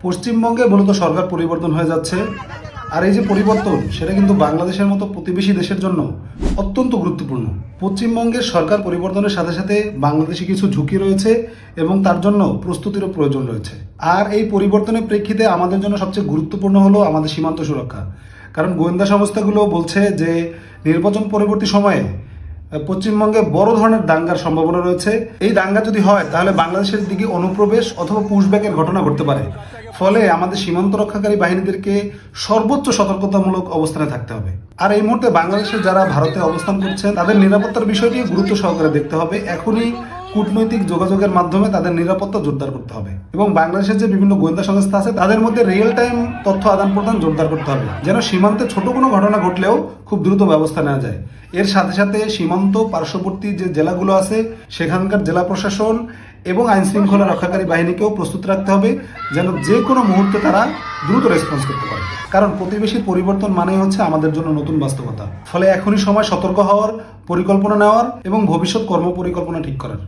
পশ্চিমবঙ্গে মূলত সরকার পরিবর্তন হয়ে যাচ্ছে। আর এই যে পরিবর্তন, সেটা কিন্তু বাংলাদেশের মতো প্রতিবেশী দেশের জন্য অত্যন্ত গুরুত্বপূর্ণ। পশ্চিমবঙ্গের সরকার পরিবর্তনের সাথে সাথে বাংলাদেশে কিছু ঝুঁকি রয়েছে এবং তার জন্য প্রস্তুতিরও প্রয়োজন রয়েছে। আর এই পরিবর্তনের প্রেক্ষিতে আমাদের জন্য সবচেয়ে গুরুত্বপূর্ণ হলো আমাদের সীমান্ত সুরক্ষা। কারণ গোয়েন্দা সংস্থাগুলো বলছে যে নির্বাচন পরবর্তী সময়ে পশ্চিমবঙ্গে বড় ধরনের দাঙ্গার সম্ভাবনা রয়েছে। এই দাঙ্গা যদি হয় তাহলে বাংলাদেশের দিকে অনুপ্রবেশ অথবা পুশব্যাকের ঘটনা ঘটতে পারে। ফলে আমাদের সীমান্ত রক্ষাকারী বাহিনীদেরকে সর্বোচ্চ সতর্কতামূলক অবস্থানে থাকতে হবে। আর এই মুহূর্তে বাংলাদেশের যারা ভারতে অবস্থান করছেন তাদের নিরাপত্তার বিষয়টি গুরুত্ব সহকারে দেখতে হবে। এখনই কূটনৈতিক যোগাযোগের মাধ্যমে তাদের নিরাপত্তা জোরদার করতে হবে এবং বাংলাদেশের যে বিভিন্ন গোয়েন্দা সংস্থা আছে তাদের মধ্যে রিয়েল টাইম তথ্য আদান প্রদান জোরদার করতে হবে, যেন সীমান্তে ছোট কোনো ঘটনা ঘটলেও খুব দ্রুত ব্যবস্থা নেওয়া যায়। এর সাথে সাথে সীমান্ত পার্শ্ববর্তী যে জেলাগুলো আছে সেখানকার জেলা প্রশাসন এবং আইন শৃঙ্খলা রক্ষাকারী বাহিনীকেও প্রস্তুত রাখতে হবে, যেন যে কোনো মুহূর্তে তারা দ্রুত রেসপন্স করতে পারে। কারণ প্রতিবেশীর পরিবর্তন মানেই হচ্ছে আমাদের জন্য নতুন বাস্তবতা। ফলে এখনই সময় সতর্ক হওয়ার, পরিকল্পনা নেওয়ার এবং ভবিষ্যৎ কর্মপরিকল্পনা ঠিক করার।